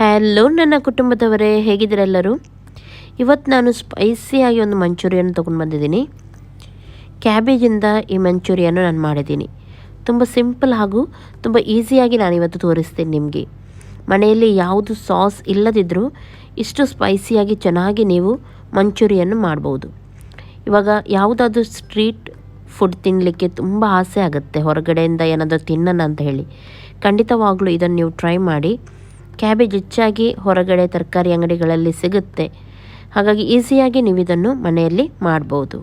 Hello ನನ್ನ ಕುಟುಂಬದವರೇ, ಹೇಗಿದ್ದೀರೆಲ್ಲರೂ? ಇವತ್ತು ನಾನು ಸ್ಪೈಸಿಯಾಗಿ ಒಂದು ಮಂಚೂರಿಯನ್ ತೊಗೊಂಡು ಬಂದಿದ್ದೀನಿ. ಕ್ಯಾಬೇಜಿಂದ ಈ ಮಂಚೂರಿಯನ್ನು ನಾನು ಮಾಡಿದ್ದೀನಿ. ತುಂಬ ಸಿಂಪಲ್ ಹಾಗೂ ತುಂಬ ಈಸಿಯಾಗಿ ನಾನಿವತ್ತು ತೋರಿಸ್ತೀನಿ ನಿಮಗೆ. ಮನೆಯಲ್ಲಿ ಯಾವುದು ಸಾಸ್ ಇಲ್ಲದಿದ್ದರೂ ಇಷ್ಟು ಸ್ಪೈಸಿಯಾಗಿ ಚೆನ್ನಾಗಿ ನೀವು ಮಂಚೂರಿಯನ್ನು ಮಾಡ್ಬೋದು. ಇವಾಗ ಯಾವುದಾದ್ರೂ ಸ್ಟ್ರೀಟ್ ಫುಡ್ ತಿನ್ನಲಿಕ್ಕೆ ತುಂಬ ಆಸೆ ಆಗುತ್ತೆ, ಹೊರಗಡೆಯಿಂದ ಏನಾದರೂ ತಿನ್ನೋಣ ಅಂತ ಹೇಳಿ. ಖಂಡಿತವಾಗ್ಲೂ ಇದನ್ನು ನೀವು ಟ್ರೈ ಮಾಡಿ. ಕ್ಯಾಬೇಜ್ ಹೆಚ್ಚಾಗಿ ಹೊರಗಡೆ ತರಕಾರಿ ಅಂಗಡಿಗಳಲ್ಲಿ ಸಿಗುತ್ತೆ, ಹಾಗಾಗಿ ಈಸಿಯಾಗಿ ನೀವು ಇದನ್ನು ಮನೆಯಲ್ಲಿ ಮಾಡ್ಬೋದು.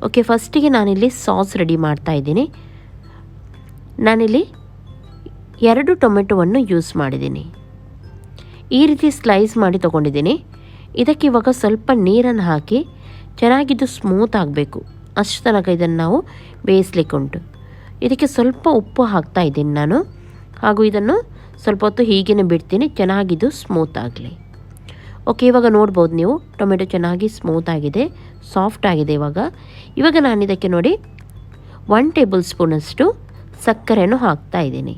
ಓಕೆ, ಫಸ್ಟಿಗೆ ನಾನಿಲ್ಲಿ ಸಾಸ್ ರೆಡಿ ಮಾಡ್ತಾಯಿದ್ದೀನಿ. ನಾನಿಲ್ಲಿ 2 ಟೊಮೆಟೊವನ್ನು ಯೂಸ್ ಮಾಡಿದ್ದೀನಿ. ಈ ರೀತಿ ಸ್ಲೈಸ್ ಮಾಡಿ ತೊಗೊಂಡಿದ್ದೀನಿ. ಇದಕ್ಕೆ ಇವಾಗ ಸ್ವಲ್ಪ ನೀರನ್ನು ಹಾಕಿ ಚೆನ್ನಾಗಿದ್ದು ಸ್ಮೂತ್ ಆಗಬೇಕು, ಅಷ್ಟು ತನಕ ಇದನ್ನು ನಾವು ಬೇಯಿಸ್ಲಿಕ್ಕೆ ಉಂಟು. ಇದಕ್ಕೆ ಸ್ವಲ್ಪ ಉಪ್ಪು ಹಾಕ್ತಾಯಿದ್ದೀನಿ ನಾನು, ಹಾಗೂ ಇದನ್ನು ಸ್ವಲ್ಪ ಹೊತ್ತು ಹೀಗೇ ಬಿಡ್ತೀನಿ, ಚೆನ್ನಾಗಿದ್ದು ಸ್ಮೂತ್ ಆಗಲಿ. ಓಕೆ, ಇವಾಗ ನೋಡ್ಬೋದು ನೀವು ಟೊಮೆಟೊ ಚೆನ್ನಾಗಿ ಸ್ಮೂತ್ ಆಗಿದೆ, ಸಾಫ್ಟ್ ಆಗಿದೆ. ಇವಾಗ ನಾನು ಇದಕ್ಕೆ ನೋಡಿ 1 ಟೇಬಲ್ ಸ್ಪೂನಷ್ಟು ಸಕ್ಕರೆಯನ್ನು ಹಾಕ್ತಾಯಿದ್ದೀನಿ.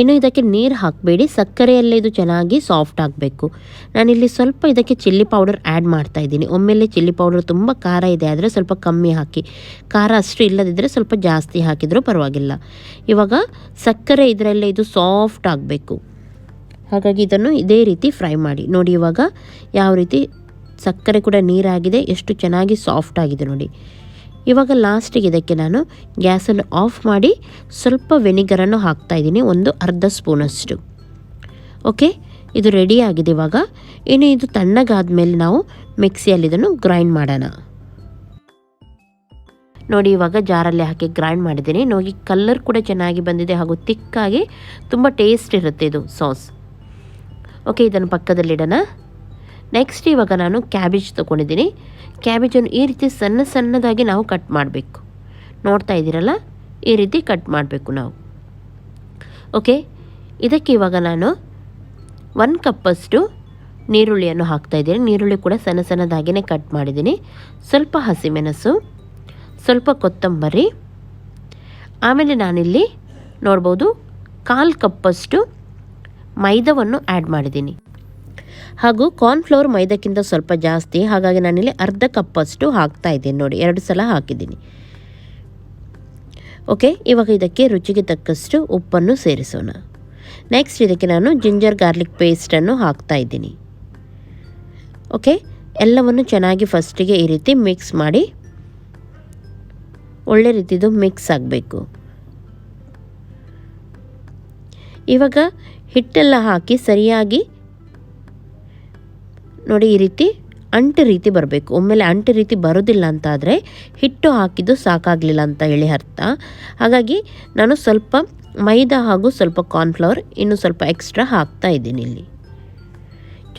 ಇನ್ನು ಇದಕ್ಕೆ ನೀರು ಹಾಕಬೇಡಿ, ಸಕ್ಕರೆಯಲ್ಲೇ ಇದು ಚೆನ್ನಾಗಿ ಸಾಫ್ಟ್ ಆಗಬೇಕು. ನಾನಿಲ್ಲಿ ಸ್ವಲ್ಪ ಇದಕ್ಕೆ ಚಿಲ್ಲಿ ಪೌಡರ್ ಆ್ಯಡ್ ಮಾಡ್ತಾಯಿದ್ದೀನಿ. ಒಮ್ಮೆಲೆ ಚಿಲ್ಲಿ ಪೌಡರ್ ತುಂಬ ಖಾರ ಇದೆ ಆದರೆ ಸ್ವಲ್ಪ ಕಮ್ಮಿ ಹಾಕಿ, ಖಾರ ಅಷ್ಟು ಇಲ್ಲದಿದ್ದರೆ ಸ್ವಲ್ಪ ಜಾಸ್ತಿ ಹಾಕಿದರೂ ಪರವಾಗಿಲ್ಲ. ಇವಾಗ ಸಕ್ಕರೆ ಇದರಲ್ಲೇ ಇದು ಸಾಫ್ಟ್ ಆಗಬೇಕು, ಹಾಗಾಗಿ ಇದನ್ನು ಇದೇ ರೀತಿ ಫ್ರೈ ಮಾಡಿ. ನೋಡಿ ಇವಾಗ ಯಾವ ರೀತಿ ಸಕ್ಕರೆ ಕೂಡ ನೀರಾಗಿದೆ, ಎಷ್ಟು ಚೆನ್ನಾಗಿ ಸಾಫ್ಟ್ ಆಗಿದೆ ನೋಡಿ. ಇವಾಗ ಲಾಸ್ಟಿಗೆ ಇದಕ್ಕೆ ನಾನು ಗ್ಯಾಸನ್ನು ಆಫ್ ಮಾಡಿ ಸ್ವಲ್ಪ ವೆನಿಗರನ್ನು ಹಾಕ್ತಾಯಿದ್ದೀನಿ, ಒಂದು ಅರ್ಧ ಸ್ಪೂನಷ್ಟು. ಓಕೆ, ಇದು ರೆಡಿ ಆಗಿದೆ. ಇನ್ನು ಇದು ತಣ್ಣಗಾದ್ಮೇಲೆ ನಾವು ಮಿಕ್ಸಿಯಲ್ಲಿ ಇದನ್ನು ಗ್ರೈಂಡ್ ಮಾಡೋಣ. ನೋಡಿ ಇವಾಗ ಜಾರಲ್ಲಿ ಹಾಕಿ ಗ್ರೈಂಡ್ ಮಾಡಿದ್ದೀನಿ. ನೋಡಿ ಕಲರ್ ಕೂಡ ಚೆನ್ನಾಗಿ ಬಂದಿದೆ ಹಾಗೂ ತಿಕ್ಕಾಗಿ ತುಂಬ ಟೇಸ್ಟ್ ಇರುತ್ತೆ ಇದು ಸಾಸ್. ಓಕೆ, ಇದನ್ನು ಪಕ್ಕದಲ್ಲಿಡೋಣ. ನೆಕ್ಸ್ಟ್ ಇವಾಗ ನಾನು ಕ್ಯಾಬೇಜ್ ತೊಗೊಂಡಿದ್ದೀನಿ. ಕ್ಯಾಬೇಜನ್ನು ಈ ರೀತಿ ಸಣ್ಣ ಸಣ್ಣದಾಗಿ ನಾವು ಕಟ್ ಮಾಡಬೇಕು. ನೋಡ್ತಾ ಇದ್ದೀರಲ್ಲ, ಈ ರೀತಿ ಕಟ್ ಮಾಡಬೇಕು ನಾವು. ಓಕೆ, ಇದಕ್ಕೆ ಇವಾಗ ನಾನು 1 ಕಪ್ಪಷ್ಟು ನೀರುಳ್ಳಿಯನ್ನು ಹಾಕ್ತಾಯಿದ್ದೀನಿ. ನೀರುಳ್ಳಿ ಕೂಡ ಸಣ್ಣ ಸಣ್ಣದಾಗಿಯೇ ಕಟ್ ಮಾಡಿದ್ದೀನಿ. ಸ್ವಲ್ಪ ಹಸಿಮೆಣಸು, ಸ್ವಲ್ಪ ಕೊತ್ತಂಬರಿ, ಆಮೇಲೆ ನಾನಿಲ್ಲಿ ನೋಡ್ಬೋದು 1/4 ಕಪ್ಪಷ್ಟು ಮೈದಾವನ್ನು ಆ್ಯಡ್ ಮಾಡಿದ್ದೀನಿ. ಹಾಗೂ ಕಾರ್ನ್ಫ್ಲವರ್ ಮೈದಾಕ್ಕಿಂತ ಸ್ವಲ್ಪ ಜಾಸ್ತಿ, ಹಾಗಾಗಿ ನಾನಿಲ್ಲಿ ಅರ್ಧ ಕಪ್ಪಷ್ಟು ಹಾಕ್ತಾಯಿದ್ದೀನಿ. ನೋಡಿ 2 ಸಲ ಹಾಕಿದ್ದೀನಿ. ಓಕೆ, ಇವಾಗ ಇದಕ್ಕೆ ರುಚಿಗೆ ತಕ್ಕಷ್ಟು ಉಪ್ಪನ್ನು ಸೇರಿಸೋಣ. ನೆಕ್ಸ್ಟ್ ಇದಕ್ಕೆ ನಾನು ಜಿಂಜರ್ ಗಾರ್ಲಿಕ್ ಪೇಸ್ಟನ್ನು ಹಾಕ್ತಾಯಿದ್ದೀನಿ. ಓಕೆ, ಎಲ್ಲವನ್ನು ಚೆನ್ನಾಗಿ ಫಸ್ಟಿಗೆ ಈ ರೀತಿ ಮಿಕ್ಸ್ ಮಾಡಿ, ಒಳ್ಳೆ ರೀತಿದು ಮಿಕ್ಸ್ ಆಗಬೇಕು. ಇವಾಗ ಹಿಟ್ಟೆಲ್ಲ ಹಾಕಿ ಸರಿಯಾಗಿ ನೋಡಿ ಈ ರೀತಿ ಅಂಟು ರೀತಿ ಬರಬೇಕು. ಒಮ್ಮೆಲೆ ಅಂಟು ರೀತಿ ಬರೋದಿಲ್ಲ ಅಂತಾದರೆ ಹಿಟ್ಟು ಹಾಕಿದ್ದು ಸಾಕಾಗಲಿಲ್ಲ ಅಂತ ಹೇಳಿ ಅರ್ಥ. ಹಾಗಾಗಿ ನಾನು ಸ್ವಲ್ಪ ಮೈದಾ ಹಾಗೂ ಸ್ವಲ್ಪ ಕಾರ್ನ್ಫ್ಲವರ್ ಇನ್ನೂ ಸ್ವಲ್ಪ ಎಕ್ಸ್ಟ್ರಾ ಹಾಕ್ತಾ ಇದ್ದೀನಿ. ಇಲ್ಲಿ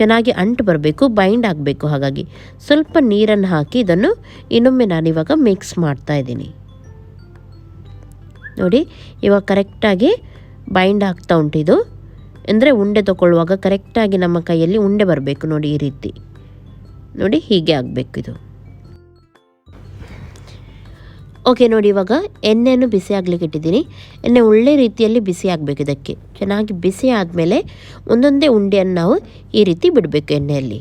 ಚೆನ್ನಾಗಿ ಅಂಟು ಬರಬೇಕು, ಬೈಂಡ್ ಆಗಬೇಕು. ಹಾಗಾಗಿ ಸ್ವಲ್ಪ ನೀರನ್ನು ಹಾಕಿ ಇದನ್ನು ಇನ್ನೊಮ್ಮೆ ನಾನಿವಾಗ ಮಿಕ್ಸ್ ಮಾಡ್ತಾ ಇದ್ದೀನಿ. ನೋಡಿ ಇವಾಗ ಕರೆಕ್ಟಾಗಿ ಬೈಂಡ್ ಆಗ್ತಾ ಉಂಟು. ಇದು ಅಂದರೆ ಉಂಡೆ ತಗೊಳ್ಳುವಾಗ ಕರೆಕ್ಟಾಗಿ ನಮ್ಮ ಕೈಯಲ್ಲಿ ಉಂಡೆ ಬರಬೇಕು. ನೋಡಿ ಈ ರೀತಿ, ನೋಡಿ ಹೀಗೆ ಆಗಬೇಕು ಇದು. ಓಕೆ, ನೋಡಿ ಇವಾಗ ಎಣ್ಣೆಯನ್ನು ಬಿಸಿ ಆಗಲಿಕ್ಕೆ ಇಟ್ಟಿದ್ದೀನಿ. ಎಣ್ಣೆ ಒಳ್ಳೆ ರೀತಿಯಲ್ಲಿ ಬಿಸಿ ಆಗಬೇಕು. ಇದಕ್ಕೆ ಚೆನ್ನಾಗಿ ಬಿಸಿ ಆದಮೇಲೆ ಒಂದೊಂದೇ ಉಂಡೆಯನ್ನು ನಾವು ಈ ರೀತಿ ಬಿಡಬೇಕು ಎಣ್ಣೆಯಲ್ಲಿ.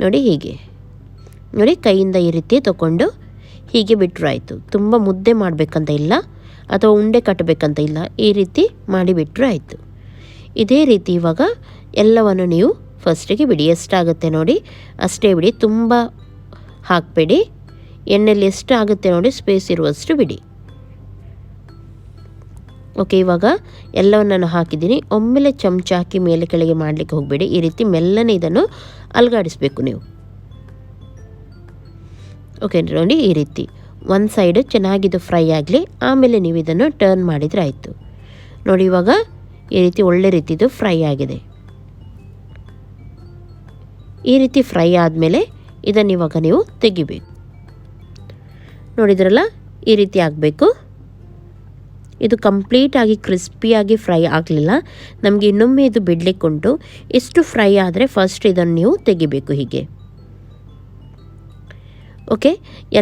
ನೋಡಿ ಹೀಗೆ, ನೋಡಿ ಕೈಯಿಂದ ಈ ರೀತಿ ತಗೊಂಡು ಹೀಗೆ ಬಿಟ್ಟರು ಆಯಿತು. ತುಂಬ ಮುದ್ದೆ ಮಾಡಬೇಕಂತ ಇಲ್ಲ ಅಥವಾ ಉಂಡೆ ಕಟ್ಟಬೇಕಂತ ಇಲ್ಲ, ಈ ರೀತಿ ಮಾಡಿಬಿಟ್ರು ಆಯಿತು. ಇದೇ ರೀತಿ ಇವಾಗ ಎಲ್ಲವನ್ನು ನೀವು ಫಸ್ಟಿಗೆ ಬಿಡಿ. ಎಷ್ಟಾಗುತ್ತೆ ನೋಡಿ ಅಷ್ಟೇ ಬಿಡಿ, ತುಂಬ ಹಾಕಬೇಡಿ. ಎಣ್ಣೆಯಲ್ಲಿ ಎಷ್ಟು ಆಗುತ್ತೆ ನೋಡಿ ಸ್ಪೇಸ್ ಇರುವಷ್ಟು ಬಿಡಿ. ಓಕೆ, ಇವಾಗ ಎಲ್ಲವನ್ನು ನಾನು ಹಾಕಿದ್ದೀನಿ. ಒಮ್ಮೆಲೆ ಚಮಚ ಹಾಕಿ ಮೇಲೆ ಕೆಳಗೆ ಮಾಡಲಿಕ್ಕೆ ಹೋಗಬೇಡಿ. ಈ ರೀತಿ ಮೆಲ್ಲನೆ ಇದನ್ನು ಅಲುಗಾಡಿಸ್ಬೇಕು ನೀವು. ಓಕೆ, ನೋಡಿ ಈ ರೀತಿ ಒಂದು ಸೈಡು ಚೆನ್ನಾಗಿದ್ದು ಫ್ರೈ ಆಗಲಿ, ಆಮೇಲೆ ನೀವು ಇದನ್ನು ಟರ್ನ್ ಮಾಡಿದರೆ ಆಯಿತು. ನೋಡಿ ಇವಾಗ ಈ ರೀತಿ ಒಳ್ಳೆ ರೀತಿದು ಫ್ರೈ ಆಗಿದೆ. ಈ ರೀತಿ ಫ್ರೈ ಆದಮೇಲೆ ಇದನ್ನು ಇವಾಗ ನೀವು ತೆಗಿಬೇಕು. ನೋಡಿದ್ರಲ್ಲ, ಈ ರೀತಿ ಆಗಬೇಕು. ಇದು ಕಂಪ್ಲೀಟಾಗಿ ಕ್ರಿಸ್ಪಿಯಾಗಿ ಫ್ರೈ ಆಗಲಿಲ್ಲ, ನಮಗೆ ಇನ್ನೊಮ್ಮೆ ಇದು ಬಿಡಲಿಕ್ಕೆ ಉಂಟು. ಇಷ್ಟು ಫ್ರೈ ಆದರೆ ಫಸ್ಟ್ ಇದನ್ನು ನೀವು ತೆಗಿಬೇಕು ಹೀಗೆ. ಓಕೆ,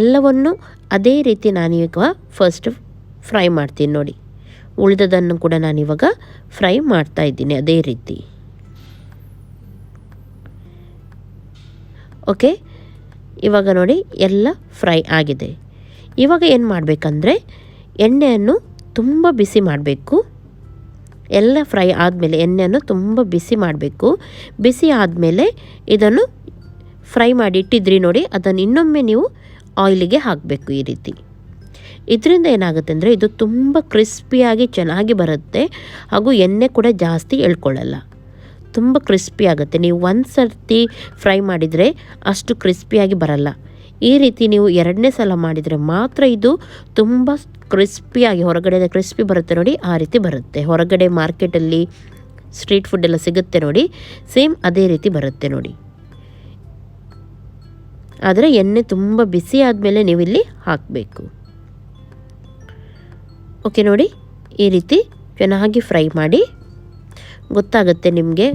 ಎಲ್ಲವನ್ನು ಅದೇ ರೀತಿ ನಾನೀಗ ಫಸ್ಟ್ ಫ್ರೈ ಮಾಡ್ತೀನಿ. ನೋಡಿ ಉಳಿದದನ್ನು ಕೂಡ ನಾನಿವಾಗ ಫ್ರೈ ಮಾಡ್ತಾ ಇದ್ದೀನಿ ಅದೇ ರೀತಿ. ಓಕೆ, ಇವಾಗ ನೋಡಿ ಎಲ್ಲ ಫ್ರೈ ಆಗಿದೆ. ಇವಾಗ ಏನು ಮಾಡಬೇಕಂದ್ರೆ ಎಣ್ಣೆಯನ್ನು ತುಂಬ ಬಿಸಿ ಮಾಡಬೇಕು. ಎಲ್ಲ ಫ್ರೈ ಆದಮೇಲೆ ಎಣ್ಣೆಯನ್ನು ತುಂಬ ಬಿಸಿ ಮಾಡಬೇಕು. ಬಿಸಿ ಆದಮೇಲೆ ಇದನ್ನು ಫ್ರೈ ಮಾಡಿ ಇಟ್ಟಿದ್ರಿ ನೋಡಿ, ಅದನ್ನು ಇನ್ನೊಮ್ಮೆ ನೀವು ಆಯಿಲಿಗೆ ಹಾಕಬೇಕು ಈ ರೀತಿ. ಇದರಿಂದ ಏನಾಗುತ್ತೆ ಅಂದರೆ ಇದು ತುಂಬ ಕ್ರಿಸ್ಪಿಯಾಗಿ ಚೆನ್ನಾಗಿ ಬರುತ್ತೆ, ಹಾಗೂ ಎಣ್ಣೆ ಕೂಡ ಜಾಸ್ತಿ ಎಳ್ಕೊಳ್ಳಲ್ಲ, ತುಂಬ ಕ್ರಿಸ್ಪಿ ಆಗುತ್ತೆ. ನೀವು ಒಂದು ಸರ್ತಿ ಫ್ರೈ ಮಾಡಿದರೆ ಅಷ್ಟು ಕ್ರಿಸ್ಪಿಯಾಗಿ ಬರಲ್ಲ. ಈ ರೀತಿ ನೀವು ಎರಡನೇ ಸಲ ಮಾಡಿದರೆ ಮಾತ್ರ ಇದು ತುಂಬ ಕ್ರಿಸ್ಪಿಯಾಗಿ ಹೊರಗಡೆ ಕ್ರಿಸ್ಪಿ ಬರುತ್ತೆ ನೋಡಿ, ಆ ರೀತಿ ಬರುತ್ತೆ. ಹೊರಗಡೆ ಮಾರ್ಕೆಟಲ್ಲಿ ಸ್ಟ್ರೀಟ್ ಫುಡ್ ಎಲ್ಲ ಸಿಗುತ್ತೆ ನೋಡಿ, ಸೇಮ್ ಅದೇ ರೀತಿ ಬರುತ್ತೆ ನೋಡಿ. ಆದರೆ ಎಣ್ಣೆ ತುಂಬ ಬಿಸಿ ಆದಮೇಲೆ ನೀವು ಇಲ್ಲಿ ಹಾಕಬೇಕು. ಓಕೆ ನೋಡಿ, ಈ ರೀತಿ ಚೆನ್ನಾಗಿ ಫ್ರೈ ಮಾಡಿ. ಗೊತ್ತಾಗುತ್ತೆ ನಿಮಗೆ,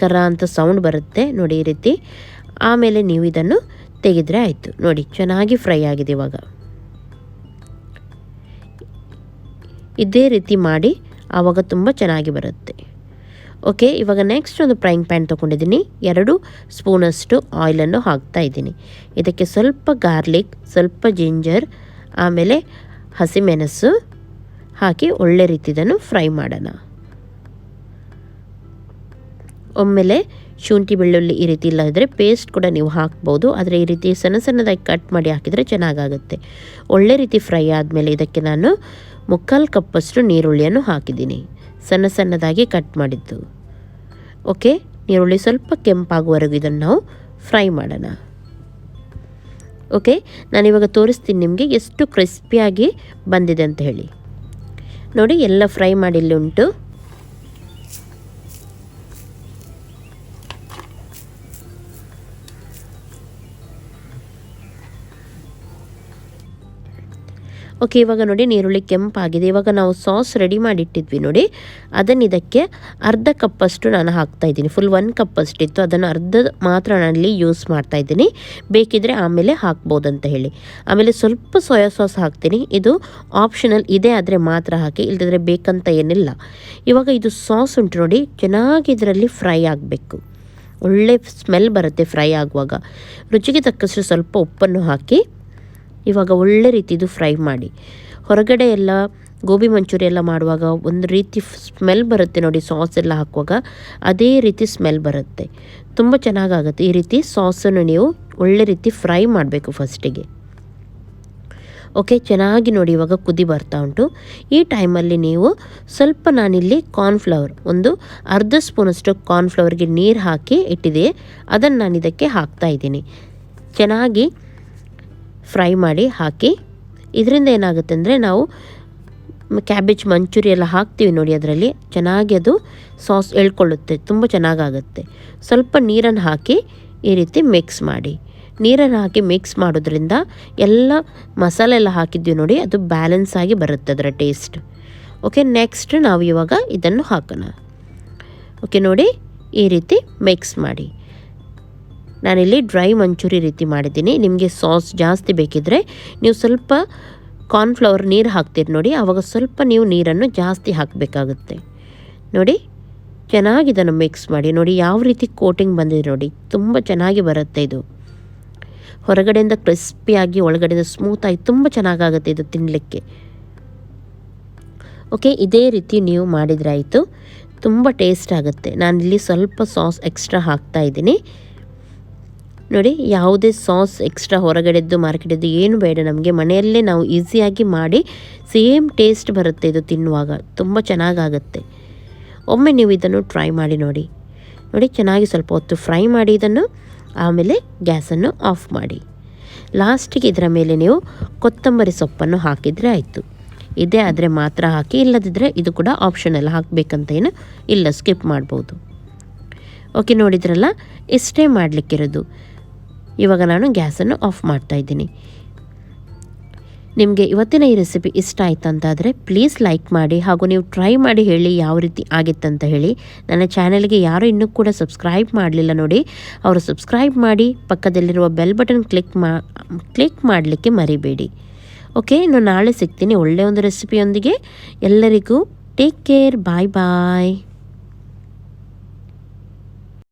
ಕರ ಅಂತ ಸೌಂಡ್ ಬರುತ್ತೆ ನೋಡಿ ಈ ರೀತಿ. ಆಮೇಲೆ ನೀವು ಇದನ್ನು ತೆಗೆದರೆ ಆಯಿತು ನೋಡಿ, ಚೆನ್ನಾಗಿ ಫ್ರೈ ಆಗಿದೆ. ಇವಾಗ ಇದೇ ರೀತಿ ಮಾಡಿ, ಆವಾಗ ತುಂಬ ಚೆನ್ನಾಗಿ ಬರುತ್ತೆ. ಓಕೆ, ಇವಾಗ ನೆಕ್ಸ್ಟ್ ಒಂದು ಫ್ರೈಯಿಂಗ್ ಪ್ಯಾನ್ ತೊಗೊಂಡಿದ್ದೀನಿ. 2 ಸ್ಪೂನಷ್ಟು ಆಯಿಲನ್ನು ಹಾಕ್ತಾ ಇದ್ದೀನಿ. ಇದಕ್ಕೆ ಸ್ವಲ್ಪ ಗಾರ್ಲಿಕ್, ಸ್ವಲ್ಪ ಜಿಂಜರ್, ಆಮೇಲೆ ಹಸಿಮೆಣಸು ಹಾಕಿ ಒಳ್ಳೆ ರೀತಿ ಇದನ್ನು ಫ್ರೈ ಮಾಡೋಣ. ಒಮ್ಮೆಲೆ ಶುಂಠಿ ಬೆಳ್ಳುಳ್ಳಿ ಈ ರೀತಿ ಇಲ್ಲದಿದ್ದರೆ ಪೇಸ್ಟ್ ಕೂಡ ನೀವು ಹಾಕ್ಬೋದು, ಆದರೆ ಈ ರೀತಿ ಸಣ್ಣ ಸಣ್ಣದಾಗಿ ಕಟ್ ಮಾಡಿ ಹಾಕಿದರೆ ಚೆನ್ನಾಗಾಗುತ್ತೆ. ಒಳ್ಳೆ ರೀತಿ ಫ್ರೈ ಆದಮೇಲೆ ಇದಕ್ಕೆ ನಾನು 3/4 ಕಪ್ಪಷ್ಟು ನೀರುಳ್ಳಿಯನ್ನು ಹಾಕಿದ್ದೀನಿ, ಸಣ್ಣ ಸಣ್ಣದಾಗಿ ಕಟ್ ಮಾಡಿದ್ದು. ಓಕೆ, ನೀರುಳ್ಳಿ ಸ್ವಲ್ಪ ಕೆಂಪಾಗುವವರೆಗೂ ಇದನ್ನು ನಾವು ಫ್ರೈ ಮಾಡೋಣ. ಓಕೆ, ನಾನಿವಾಗ ತೋರಿಸ್ತೀನಿ ನಿಮಗೆ ಎಷ್ಟು ಕ್ರಿಸ್ಪಿಯಾಗಿ ಬಂದಿದೆ ಅಂತ ಹೇಳಿ. ನೋಡಿ, ಎಲ್ಲ ಫ್ರೈ ಮಾಡಿ ಇಲ್ಲಿ ಉಂಟು. ಓಕೆ, ಇವಾಗ ನೋಡಿ ನೀರುಳ್ಳಿ ಕೆಂಪಾಗಿದೆ. ಇವಾಗ ನಾವು ಸಾಸ್ ರೆಡಿ ಮಾಡಿಟ್ಟಿದ್ವಿ ನೋಡಿ, ಅದನ್ನು ಇದಕ್ಕೆ 1/2 ಕಪ್ಪಷ್ಟು ನಾನು ಹಾಕ್ತಾಯಿದ್ದೀನಿ. ಫುಲ್ 1 ಕಪ್ಪಷ್ಟಿತ್ತು, ಅದನ್ನು ಅರ್ಧ ಮಾತ್ರ ನಾನಲ್ಲಿ ಯೂಸ್ ಮಾಡ್ತಾಯಿದ್ದೀನಿ. ಬೇಕಿದ್ದರೆ ಆಮೇಲೆ ಹಾಕ್ಬೋದು ಅಂತ ಹೇಳಿ. ಆಮೇಲೆ ಸ್ವಲ್ಪ ಸೋಯಾ ಸಾಸ್ ಹಾಕ್ತೀನಿ, ಇದು ಆಪ್ಷನಲ್ ಇದೆ, ಆದರೆ ಮಾತ್ರ ಹಾಕಿ, ಇಲ್ಲದಿದ್ದರೆ ಬೇಕಂತ ಏನಿಲ್ಲ. ಇವಾಗ ಇದು ಸಾಸ್ ಉಂಟು ನೋಡಿ, ಚೆನ್ನಾಗಿ ಇದರಲ್ಲಿ ಫ್ರೈ ಆಗಬೇಕು. ಒಳ್ಳೆ ಸ್ಮೆಲ್ ಬರುತ್ತೆ ಫ್ರೈ ಆಗುವಾಗ. ರುಚಿಗೆ ತಕ್ಕಷ್ಟು ಸ್ವಲ್ಪ ಉಪ್ಪನ್ನು ಹಾಕಿ ಇವಾಗ ಒಳ್ಳೆ ರೀತಿದು ಫ್ರೈ ಮಾಡಿ. ಹೊರಗಡೆ ಎಲ್ಲ ಗೋಬಿ ಮಂಚೂರಿ ಎಲ್ಲ ಮಾಡುವಾಗ ಒಂದು ರೀತಿ ಸ್ಮೆಲ್ ಬರುತ್ತೆ ನೋಡಿ, ಸಾಸ್ ಎಲ್ಲ ಹಾಕುವಾಗ ಅದೇ ರೀತಿ ಸ್ಮೆಲ್ ಬರುತ್ತೆ, ತುಂಬ ಚೆನ್ನಾಗಾಗುತ್ತೆ. ಈ ರೀತಿ ಸಾಸನ್ನು ನೀವು ಒಳ್ಳೆ ರೀತಿ ಫ್ರೈ ಮಾಡಬೇಕು ಫಸ್ಟಿಗೆ. ಓಕೆ, ಚೆನ್ನಾಗಿ ನೋಡಿ ಇವಾಗ ಕುದಿ ಬರ್ತಾ ಉಂಟು. ಈ ಟೈಮಲ್ಲಿ ನೀವು ಸ್ವಲ್ಪ ನಾನಿಲ್ಲಿ ಕಾರ್ನ್ಫ್ಲವರ್, ಒಂದು 1/2 ಸ್ಪೂನಷ್ಟು ಕಾರ್ನ್ಫ್ಲವರ್ಗೆ ನೀರು ಹಾಕಿ ಇಟ್ಟಿದೆ, ಅದನ್ನು ನಾನು ಇದಕ್ಕೆ ಹಾಕ್ತಾಯಿದ್ದೀನಿ. ಚೆನ್ನಾಗಿ ಫ್ರೈ ಮಾಡಿ ಹಾಕಿ. ಇದರಿಂದ ಏನಾಗುತ್ತೆ ಅಂದರೆ ನಾವು ಕ್ಯಾಬೇಜ್ ಮಂಚೂರಿ ಎಲ್ಲ ಹಾಕ್ತೀವಿ ನೋಡಿ, ಅದರಲ್ಲಿ ಚೆನ್ನಾಗಿ ಅದು ಸಾಸ್ ಎಳ್ಕೊಳ್ಳುತ್ತೆ, ತುಂಬ ಚೆನ್ನಾಗಾಗುತ್ತೆ. ಸ್ವಲ್ಪ ನೀರನ್ನು ಹಾಕಿ ಈ ರೀತಿ ಮಿಕ್ಸ್ ಮಾಡಿ. ನೀರನ್ನು ಹಾಕಿ ಮಿಕ್ಸ್ ಮಾಡೋದ್ರಿಂದ ಎಲ್ಲ ಮಸಾಲೆ ಎಲ್ಲ ಹಾಕಿದ್ವಿ ನೋಡಿ, ಅದು ಬ್ಯಾಲೆನ್ಸ್ ಆಗಿ ಬರುತ್ತೆ ಅದರ ಟೇಸ್ಟ್. ಓಕೆ, ನೆಕ್ಸ್ಟ್ ನಾವು ಇವಾಗ ಇದನ್ನು ಹಾಕೋಣ. ಓಕೆ ನೋಡಿ, ಈ ರೀತಿ ಮಿಕ್ಸ್ ಮಾಡಿ. ನಾನಿಲ್ಲಿ ಡ್ರೈ ಮಂಚೂರಿ ರೀತಿ ಮಾಡಿದ್ದೀನಿ. ನಿಮಗೆ ಸಾಸ್ ಜಾಸ್ತಿ ಬೇಕಿದ್ದರೆ ನೀವು ಸ್ವಲ್ಪ ಕಾರ್ನ್ಫ್ಲವರ್ ನೀರು ಹಾಕ್ತೀರಿ ನೋಡಿ, ಆವಾಗ ಸ್ವಲ್ಪ ನೀವು ನೀರನ್ನು ಜಾಸ್ತಿ ಹಾಕಬೇಕಾಗುತ್ತೆ. ನೋಡಿ, ಚೆನ್ನಾಗಿ ಇದನ್ನು ಮಿಕ್ಸ್ ಮಾಡಿ. ನೋಡಿ ಯಾವ ರೀತಿ ಕೋಟಿಂಗ್ ಬಂದಿದೆ ನೋಡಿ, ತುಂಬ ಚೆನ್ನಾಗಿ ಬರುತ್ತೆ ಇದು. ಹೊರಗಡೆಯಿಂದ ಕ್ರಿಸ್ಪಿಯಾಗಿ ಒಳಗಡೆಯಿಂದ ಸ್ಮೂತಾಗಿ ತುಂಬ ಚೆನ್ನಾಗಾಗುತ್ತೆ ಇದು ತಿನ್ನಲಿಕ್ಕೆ. ಓಕೆ, ಇದೇ ರೀತಿ ನೀವು ಮಾಡಿದರೆ ಆಯಿತು, ತುಂಬ ಟೇಸ್ಟ್ ಆಗುತ್ತೆ. ನಾನಿಲ್ಲಿ ಸ್ವಲ್ಪ ಸಾಸ್ ಎಕ್ಸ್ಟ್ರಾ ಹಾಕ್ತಾ ಇದ್ದೀನಿ ನೋಡಿ. ಯಾವುದೇ ಸಾಸ್ ಎಕ್ಸ್ಟ್ರಾ ಹೊರಗಡೆದ್ದು ಮಾರ್ಕೆಟದ್ದು ಏನು ಬೇಡ, ನಮಗೆ ಮನೆಯಲ್ಲೇ ನಾವು ಈಸಿಯಾಗಿ ಮಾಡಿ ಸೇಮ್ ಟೇಸ್ಟ್ ಬರುತ್ತೆ ಇದು ತಿನ್ನುವಾಗ, ತುಂಬ ಚೆನ್ನಾಗಾಗುತ್ತೆ. ಒಮ್ಮೆ ನೀವು ಇದನ್ನು ಟ್ರೈ ಮಾಡಿ ನೋಡಿ. ನೋಡಿ, ಚೆನ್ನಾಗಿ ಸ್ವಲ್ಪ ಹೊತ್ತು ಫ್ರೈ ಮಾಡಿ ಇದನ್ನು, ಆಮೇಲೆ ಗ್ಯಾಸನ್ನು ಆಫ್ ಮಾಡಿ. ಲಾಸ್ಟಿಗೆ ಇದರ ಮೇಲೆ ನೀವು ಕೊತ್ತಂಬರಿ ಸೊಪ್ಪನ್ನು ಹಾಕಿದರೆ ಆಯಿತು. ಇದೇ ಆದರೆ ಮಾತ್ರ ಹಾಕಿ, ಇಲ್ಲದಿದ್ದರೆ ಇದು ಕೂಡ ಆಪ್ಷನಲ್, ಹಾಕಬೇಕಂತ ಏನು ಇಲ್ಲ, ಸ್ಕಿಪ್ ಮಾಡ್ಬೋದು. ಓಕೆ, ನೋಡಿದ್ರಲ್ಲ, ಇಷ್ಟೇ ಮಾಡಲಿಕ್ಕಿರೋದು. ಇವಾಗ ನಾನು ಗ್ಯಾಸನ್ನು ಆಫ್ ಮಾಡ್ತಾಯಿದ್ದೀನಿ. ನಿಮಗೆ ಇವತ್ತಿನ ಈ ರೆಸಿಪಿ ಇಷ್ಟ ಆಯ್ತು ಅಂತಾದರೆ ಪ್ಲೀಸ್ ಲೈಕ್ ಮಾಡಿ, ಹಾಗೂ ನೀವು ಟ್ರೈ ಮಾಡಿ ಹೇಳಿ ಯಾವ ರೀತಿ ಆಗಿತ್ತಂತ ಹೇಳಿ. ನನ್ನ ಚಾನಲ್ಗೆ ಯಾರೂ ಇನ್ನೂ ಕೂಡ ಸಬ್ಸ್ಕ್ರೈಬ್ ಮಾಡಲಿಲ್ಲ ನೋಡಿ, ಅವರು ಸಬ್ಸ್ಕ್ರೈಬ್ ಮಾಡಿ, ಪಕ್ಕದಲ್ಲಿರುವ ಬೆಲ್ ಬಟನ್ ಕ್ಲಿಕ್ ಮಾಡಲಿಕ್ಕೆ ಮರಿಬೇಡಿ. ಓಕೆ, ಇನ್ನು ನಾಳೆ ಸಿಗ್ತೀನಿ ಒಳ್ಳೆಯ ಒಂದು ರೆಸಿಪಿಯೊಂದಿಗೆ. ಎಲ್ಲರಿಗೂ ಟೇಕ್ ಕೇರ್, ಬಾಯ್ ಬಾಯ್.